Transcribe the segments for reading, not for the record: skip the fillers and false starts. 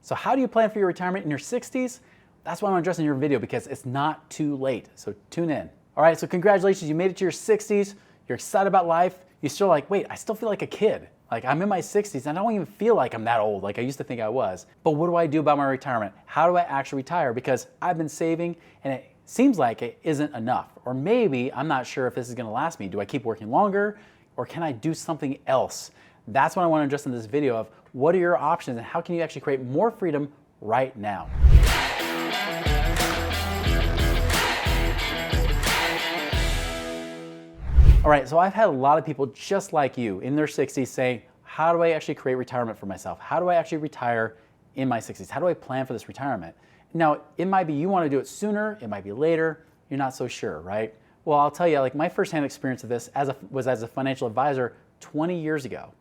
So how do you plan for your retirement in your 60s? That's what I want to address in your video because it's not too late. So tune in. All right, so congratulations, you made it to your 60s. You're excited about life. You're still like, wait, I still feel like a kid. Like I'm in my 60s and I don't even feel like I'm that old like I used to think I was. But what do I do about my retirement? How do I actually retire? Because I've been saving and it seems like it isn't enough. Or maybe I'm not sure if this is gonna last me. Do I keep working longer or can I do something else? That's what I want to address in this video of what are your options and how can you actually create more freedom right now? All right, so I've had a lot of people just like you in their 60s saying, how do I actually create retirement for myself? How do I actually retire in my 60s? How do I plan for this retirement? Now, it might be you want to do it sooner, it might be later, you're not so sure, right? Well, I'll tell you, like my firsthand experience of this was as a financial advisor 20 years ago.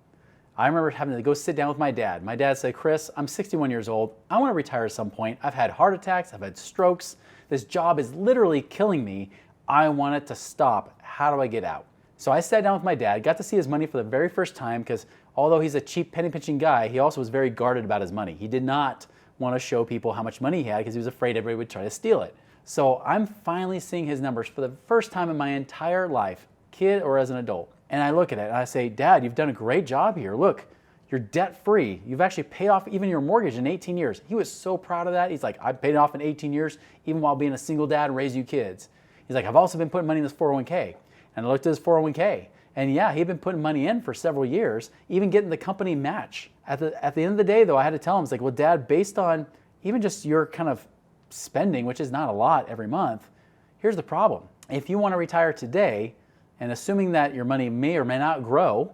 I remember having to go sit down with my dad. My dad said, Chris, I'm 61 years old. I want to retire at some point. I've had heart attacks, I've had strokes. This job is literally killing me. I want it to stop. How do I get out? So I sat down with my dad, got to see his money for the very first time because although he's a cheap penny pinching guy, he also was very guarded about his money. He did not want to show people how much money he had because he was afraid everybody would try to steal it. So I'm finally seeing his numbers for the first time in my entire life, kid or as an adult. And I look at it and I say, Dad, you've done a great job here. Look, you're debt free. You've actually paid off even your mortgage in 18 years. He was so proud of that. He's like, I paid it off in 18 years, even while being a single dad and raising you kids. He's like, I've also been putting money in this 401k. And I looked at his 401k. And yeah, he'd been putting money in for several years, even getting the company match. At the end of the day, though, I had to tell him, it's like, well, Dad, based on even just your kind of spending, which is not a lot every month, here's the problem. If you want to retire today, and assuming that your money may or may not grow,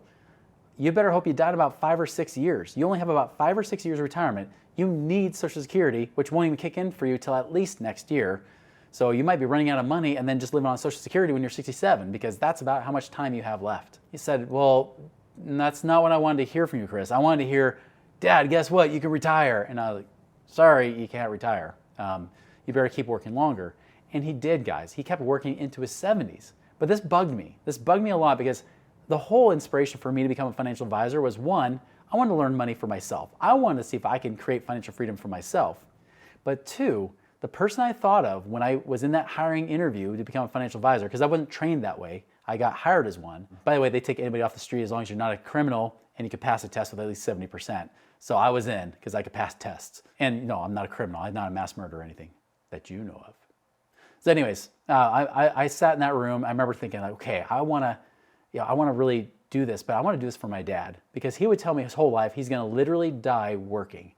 you better hope you die in about 5 or 6 years. You only have about 5 or 6 years of retirement. You need Social Security, which won't even kick in for you till at least next year. So you might be running out of money and then just living on Social Security when you're 67 because that's about how much time you have left. He said, well, that's not what I wanted to hear from you, Chris. I wanted to hear, Dad, guess what? You can retire. And I was like, sorry, you can't retire. You better keep working longer. And he did, guys. He kept working into his 70s. But this bugged me. This bugged me a lot because the whole inspiration for me to become a financial advisor was one, I wanted to learn money for myself. I wanted to see if I can create financial freedom for myself. But two, the person I thought of when I was in that hiring interview to become a financial advisor, because I wasn't trained that way, I got hired as one. By the way, they take anybody off the street as long as you're not a criminal and you can pass a test with at least 70%. So I was in because I could pass tests. And no, I'm not a criminal. I'm not a mass murderer or anything that you know of. So anyways, I sat in that room. I remember thinking, like, okay, I want to really do this, but I want to do this for my dad because he would tell me his whole life he's going to literally die working.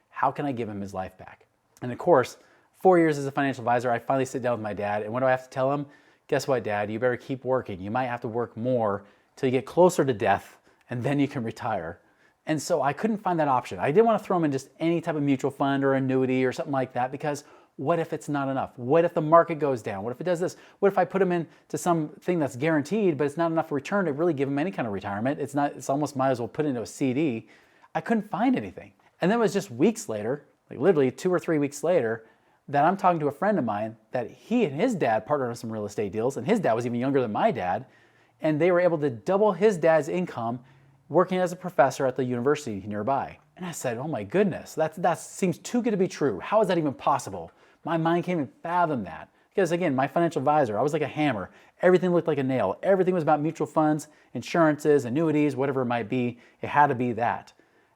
How can I give him his life back? And of course, 4 years as a financial advisor, I finally sit down with my dad, and what do I have to tell him? Guess what, Dad? You better keep working. You might have to work more till you get closer to death, and then you can retire. And so I couldn't find that option. I didn't want to throw him in just any type of mutual fund or annuity or something like that because what if it's not enough? What if the market goes down? What if it does this? What if I put him into something that's guaranteed, but it's not enough return to really give him any kind of retirement? It's almost might as well put it into a CD. I couldn't find anything. And then it was just weeks later, like literally 2 or 3 weeks later, that I'm talking to a friend of mine that he and his dad partnered on some real estate deals, and his dad was even younger than my dad, and they were able to double his dad's income working as a professor at the university nearby. And I said, oh my goodness, that seems too good to be true. How is that even possible? My mind can't even fathom that. Because again, my financial advisor, I was like a hammer. Everything looked like a nail. Everything was about mutual funds, insurances, annuities, whatever it might be. It had to be that.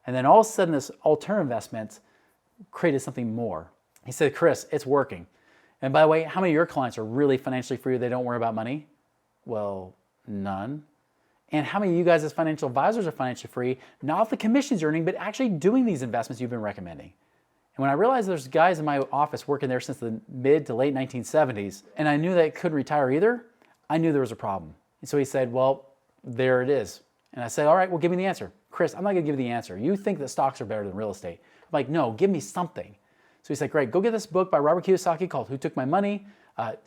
And then all of a sudden, this alternative investments created something more. He said, Chris, it's working. And by the way, how many of your clients are really financially free? They don't worry about money? Well, none. And how many of you guys as financial advisors are financially free, not off the commissions you're earning, but actually doing these investments you've been recommending? And when I realized there's guys in my office working there since the mid to late 1970s, and I knew they couldn't retire either, I knew there was a problem. And so he said, well, there it is. And I said, all right, well, give me the answer. Chris, I'm not gonna give you the answer. You think that stocks are better than real estate. I'm like, no, give me something. So he said, great, go get this book by Robert Kiyosaki called Who Took My Money?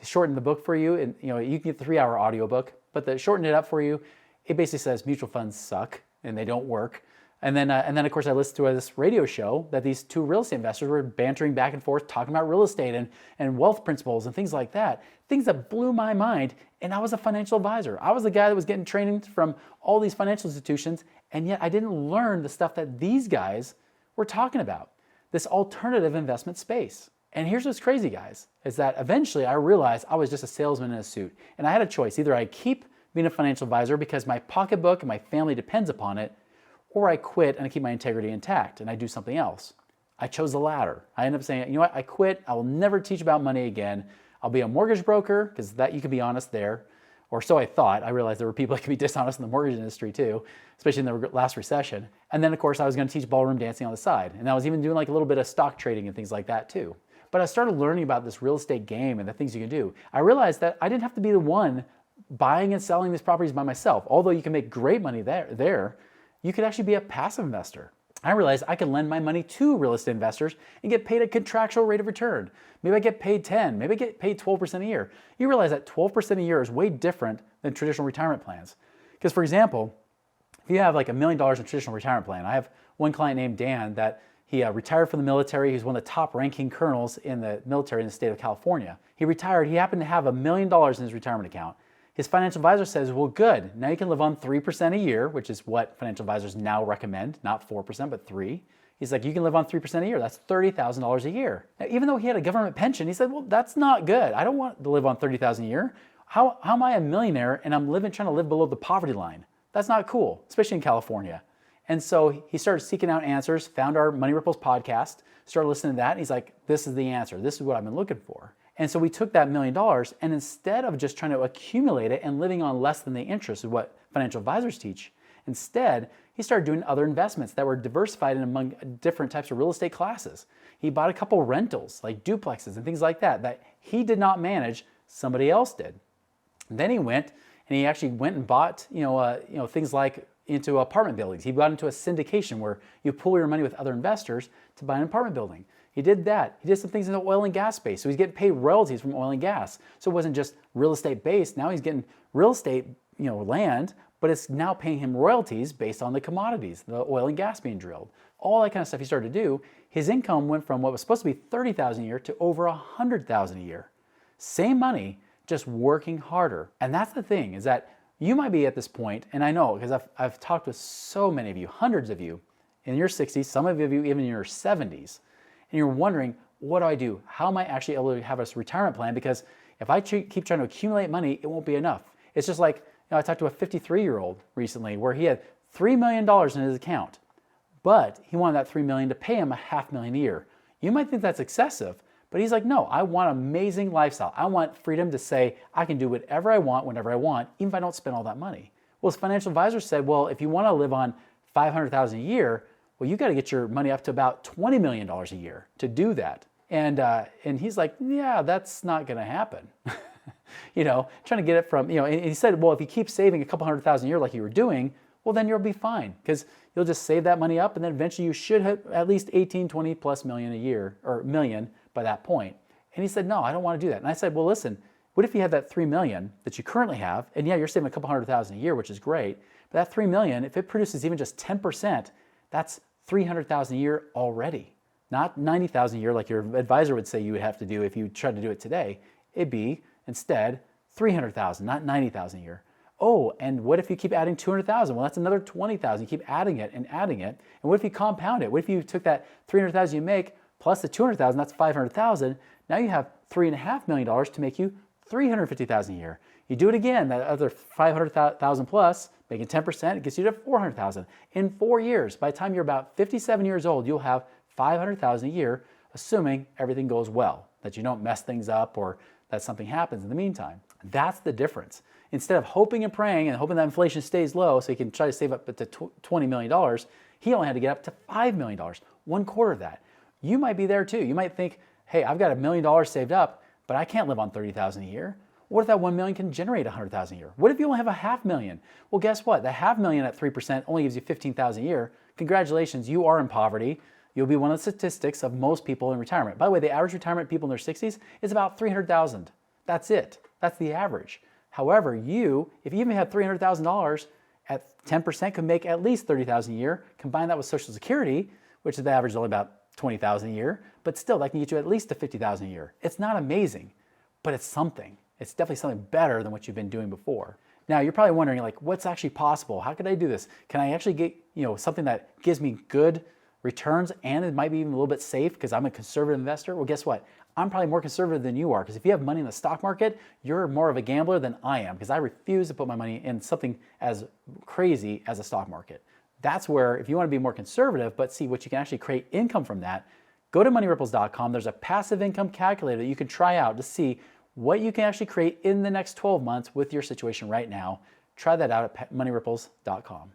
Shorten the book for you, and you can get the 3-hour audiobook, but to shorten it up for you, it basically says mutual funds suck and they don't work. And then of course I listened to this radio show that these two real estate investors were bantering back and forth, talking about real estate and wealth principles and things like that. Things that blew my mind. And I was a financial advisor. I was the guy that was getting training from all these financial institutions, and yet I didn't learn the stuff that these guys were talking about. this alternative investment space. And here's what's crazy, guys, is that eventually I realized I was just a salesman in a suit. And I had a choice. Either I keep being a financial advisor because my pocketbook and my family depends upon it, or I quit and I keep my integrity intact and I do something else. I chose the latter. I ended up saying, you know what, I quit. I will never teach about money again. I'll be a mortgage broker, because that you can be honest there. Or so I thought. I realized there were people that could be dishonest in the mortgage industry too, especially in the last recession. And then of course I was going to teach ballroom dancing on the side. And I was even doing like a little bit of stock trading and things like that too. But I started learning about this real estate game and the things you can do. I realized that I didn't have to be the one buying and selling these properties by myself. Although you can make great money there, you could actually be a passive investor. I realized I could lend my money to real estate investors and get paid a contractual rate of return. Maybe I get paid 10, maybe I get paid 12% a year. You realize that 12% a year is way different than traditional retirement plans. Because for example, if you have like $1 million in traditional retirement plan, I have one client named Dan that he retired from the military. He's one of the top ranking colonels in the military in the state of California. He retired, he happened to have $1 million in his retirement account. His financial advisor says, well, good, now you can live on 3% a year, which is what financial advisors now recommend, not 4%, but 3%. He's like, you can live on 3% a year. That's $30,000 a year. Now, even though he had a government pension, he said, well, that's not good. I don't want to live on $30,000 a year. How am I a millionaire and I'm trying to live below the poverty line? That's not cool, especially in California. And so he started seeking out answers, found our Money Ripples podcast, started listening to that, and he's like, this is the answer. This is what I've been looking for. And so we took that $1 million, and instead of just trying to accumulate it and living on less than the interest of what financial advisors teach, instead, he started doing other investments that were diversified in among different types of real estate classes. He bought a couple rentals, like duplexes and things like that he did not manage, somebody else did. And then he went, and he actually went and bought, things like into apartment buildings. He got into a syndication where you pool your money with other investors to buy an apartment building. He did that. He did some things in the oil and gas space. So he's getting paid royalties from oil and gas. So it wasn't just real estate based. Now he's getting real estate, land, but it's now paying him royalties based on the commodities, the oil and gas being drilled. All that kind of stuff he started to do. His income went from what was supposed to be $30,000 a year to over $100,000 a year. Same money, just working harder. And that's the thing, is that you might be at this point, and I know because I've talked with so many of you, hundreds of you in your 60s, some of you even in your 70s, and you're wondering, what do I do? How am I actually able to have a retirement plan? Because if I keep trying to accumulate money, it won't be enough. It's just like, I talked to a 53-year-old recently where he had $3 million in his account, but he wanted that $3 million to pay him $500,000 a year. You might think that's excessive, but he's like, no, I want an amazing lifestyle. I want freedom to say I can do whatever I want, whenever I want, even if I don't spend all that money. Well, his financial advisor said, well, if you want to live on $500,000 a year, well, you got to get your money up to about $20 million a year to do that. And he's like, yeah, that's not going to happen. Trying to get it from, and he said, well, if you keep saving a couple $100,000 a year like you were doing, well, then you'll be fine because you'll just save that money up and then eventually you should have at least 18, 20 plus million a year or million by that point. And he said, no, I don't want to do that. And I said, well, listen, what if you had that 3 million that you currently have? And yeah, you're saving a couple $100,000 a year, which is great. But that 3 million, if it produces even just 10%, that's $300,000 a year already. Not $90,000 a year like your advisor would say you would have to do if you tried to do it today. It'd be instead $300,000, not $90,000 a year. Oh, and what if you keep adding $200,000? Well, that's another $20,000. You keep adding it and adding it. And what if you compound it? What if you took that $300,000 you make plus the $200,000? That's $500,000. Now you have $3.5 million to make you $350,000 a year. You do it again, that other $500,000 plus, making 10%, it gets you to $400,000. In 4 years, by the time you're about 57 years old, you'll have $500,000 a year, assuming everything goes well, that you don't mess things up or that something happens in the meantime. That's the difference. Instead of hoping and praying and hoping that inflation stays low so he can try to save up to $20 million, he only had to get up to $5 million, 1/4 of that. You might be there too. You might think, hey, I've got $1 million saved up, but I can't live on $30,000 a year. What if that 1 million can generate $100,000 a year? What if you only have $500,000? Well, guess what? The $500,000 at 3% only gives you $15,000 a year. Congratulations, you are in poverty. You'll be one of the statistics of most people in retirement. By the way, the average retirement people in their 60s is about $300,000. That's it. That's the average. However, if you even had $300,000 at 10%, could make at least $30,000 a year. Combine that with Social Security, which is the average is only about $20,000 a year, but still that can get you at least to $50,000 a year. It's not amazing, but it's something. It's definitely something better than what you've been doing before. Now, you're probably wondering, like, what's actually possible? How could I do this? Can I actually get, something that gives me good returns and it might be even a little bit safe because I'm a conservative investor, well, guess what? I'm probably more conservative than you are, because if you have money in the stock market, you're more of a gambler than I am, because I refuse to put my money in something as crazy as a stock market. That's where, if you want to be more conservative but see what you can actually create income from that, go to moneyripples.com. There's a passive income calculator that you can try out to see what you can actually create in the next 12 months with your situation right now. Try that out at moneyripples.com.